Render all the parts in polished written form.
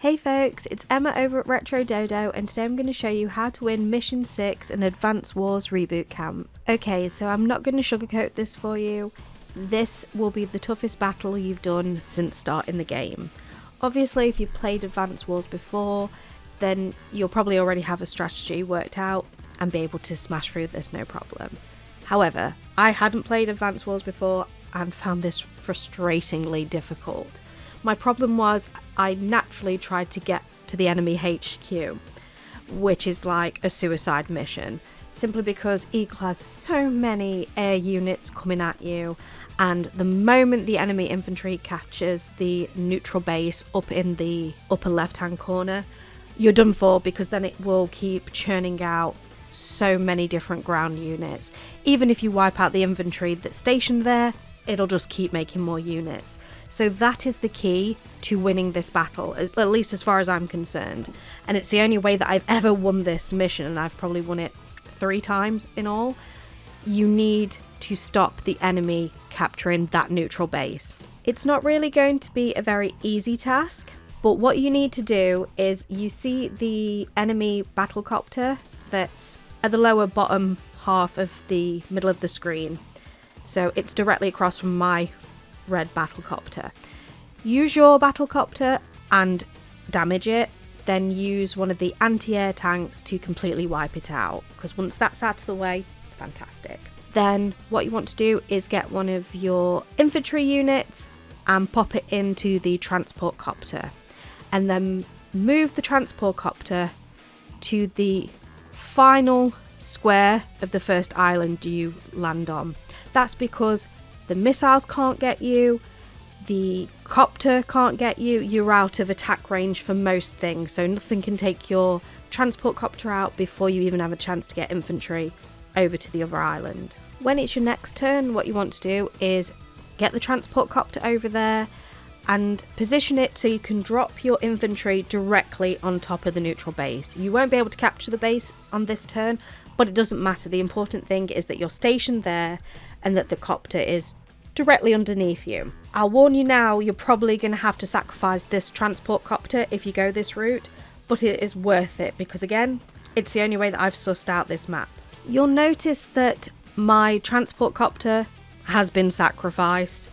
Hey folks, it's Emma over at Retro Dodo, and today I'm going to show you how to win Mission 6 in Advance Wars Reboot Camp. Okay, so I'm not going to sugarcoat this for you. This will be the toughest battle you've done since starting the game. Obviously, if you've played Advance Wars before, then you'll probably already have a strategy worked out and be able to smash through this no problem. However, I hadn't played Advance Wars before and found this frustratingly difficult. My problem was I naturally tried to get to the enemy HQ, which is like a suicide mission, simply because Eagle has so many air units coming at you, and the moment the enemy infantry catches the neutral base up in the upper left hand corner, you're done for, because then it will keep churning out so many different ground units. Even if you wipe out the infantry that's stationed there, it'll just keep making more units. So that is the key to winning this battle, at least as far as I'm concerned. And it's the only way that I've ever won this mission, and I've probably won it 3 times in all. You need to stop the enemy capturing that neutral base. It's not really going to be a very easy task, but what you need to do is, you see the enemy battlecopter that's at the lower bottom half of the middle of the screen. So it's directly across from my red battlecopter. Use your battlecopter and damage it, then use one of the anti-air tanks to completely wipe it out, because once that's out of the way, fantastic. Then what you want to do is get one of your infantry units and pop it into the transport copter, and then move the transport copter to the final square of the first island you land on. That's because the missiles can't get you, the copter can't get you, you're out of attack range for most things, so nothing can take your transport copter out before you even have a chance to get infantry over to the other island. When it's your next turn, what you want to do is get the transport copter over there and position it so you can drop your infantry directly on top of the neutral base. You won't be able to capture the base on this turn, but it doesn't matter. The important thing is that you're stationed there and that the copter is directly underneath you. I'll warn you now, you're probably going to have to sacrifice this transport copter if you go this route, but it is worth it, because again, it's the only way that I've sussed out this map. You'll notice that my transport copter has been sacrificed.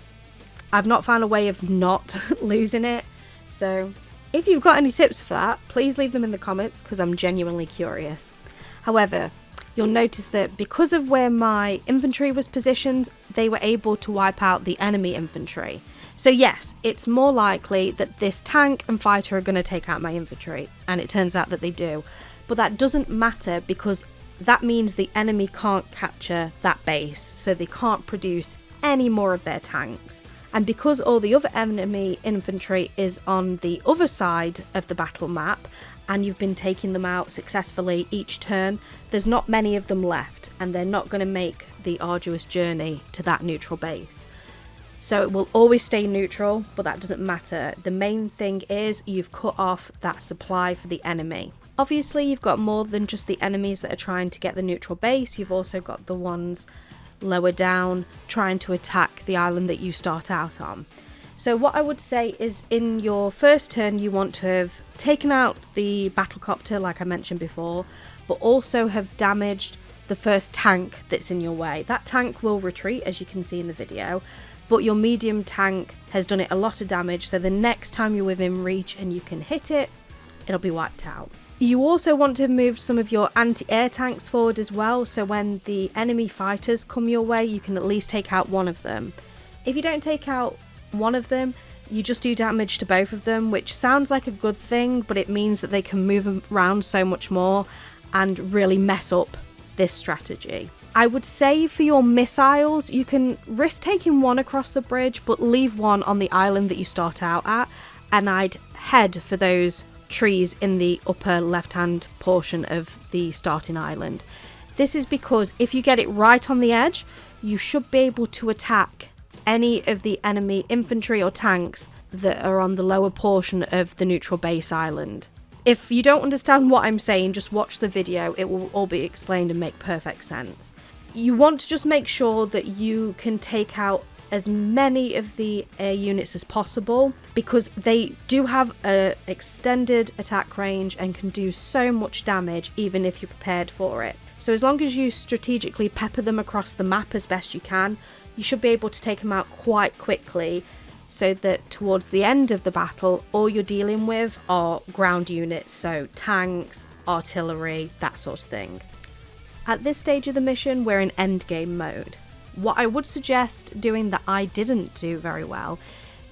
I've not found a way of not losing it, so if you've got any tips for that, please leave them in the comments, because I'm genuinely curious. However, you'll notice that because of where my infantry was positioned, they were able to wipe out the enemy infantry. So yes, it's more likely that this tank and fighter are going to take out my infantry, and it turns out that they do. But that doesn't matter, because that means the enemy can't capture that base, so they can't produce any more of their tanks. And because all the other enemy infantry is on the other side of the battle map, and you've been taking them out successfully each turn, there's not many of them left, and they're not going to make the arduous journey to that neutral base. So it will always stay neutral, but that doesn't matter. The main thing is you've cut off that supply for the enemy. Obviously, you've got more than just the enemies that are trying to get the neutral base. You've also got the ones lower down trying to attack the island that you start out on. So what I would say is, in your first turn you want to have taken out the battlecopter like I mentioned before, but also have damaged the first tank that's in your way. That tank will retreat, as you can see in the video, but your medium tank has done it a lot of damage, so the next time you're within reach and you can hit it, it'll be wiped out. You also want to move some of your anti-air tanks forward as well, so when the enemy fighters come your way, you can at least take out one of them. If you don't take out one of them, you just do damage to both of them, which sounds like a good thing, but it means that they can move around so much more and really mess up this strategy. I would say for your missiles, you can risk taking one across the bridge, but leave one on the island that you start out at, and I'd head for those trees in the upper left hand portion of the starting island. This is because if you get it right on the edge, you should be able to attack any of the enemy infantry or tanks that are on the lower portion of the neutral base island. If you don't understand what I'm saying, just watch the video, it will all be explained and make perfect sense. You want to just make sure that you can take out as many of the air units as possible, because they do have an extended attack range and can do so much damage even if you're prepared for it. So as long as you strategically pepper them across the map as best you can, you should be able to take them out quite quickly, so that towards the end of the battle, all you're dealing with are ground units, so tanks, artillery, that sort of thing. At this stage of the mission, we're in endgame mode. What I would suggest doing that I didn't do very well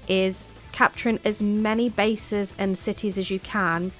is capturing as many bases and cities as you can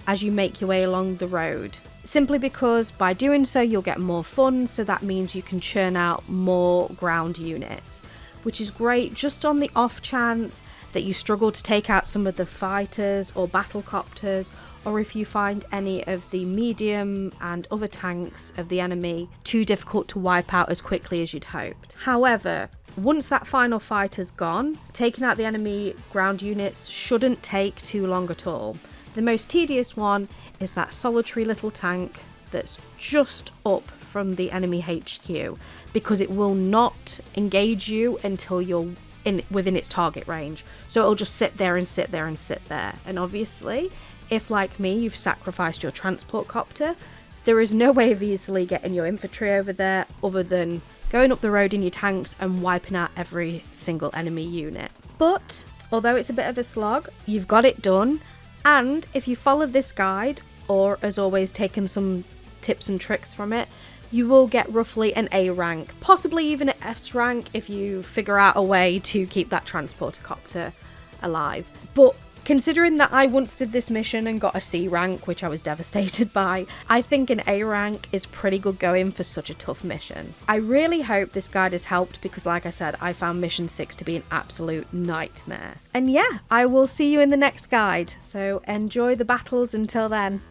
as you make your way along the road. Simply because by doing so you'll get more funds, so that means you can churn out more ground units, which is great just on the off chance that you struggle to take out some of the fighters or battle copters, or if you find any of the medium and other tanks of the enemy too difficult to wipe out as quickly as you'd hoped. However, once that final fight is gone, taking out the enemy ground units shouldn't take too long at all. The most tedious one is that solitary little tank that's just up from the enemy HQ, because it will not engage you until you're within its target range. So it'll just sit there and sit there and sit there. And obviously, if like me, you've sacrificed your transport copter, there is no way of easily getting your infantry over there other than going up the road in your tanks and wiping out every single enemy unit. But although it's a bit of a slog, you've got it done. And if you follow this guide, or as always taken some tips and tricks from it, you will get roughly an A rank, possibly even an S rank if you figure out a way to keep that transporter copter alive. But considering that I once did this mission and got a C rank, which I was devastated by, I think an A rank is pretty good going for such a tough mission. I really hope this guide has helped, because like I said, I found mission 6 to be an absolute nightmare. And yeah, I will see you in the next guide, so enjoy the battles until then.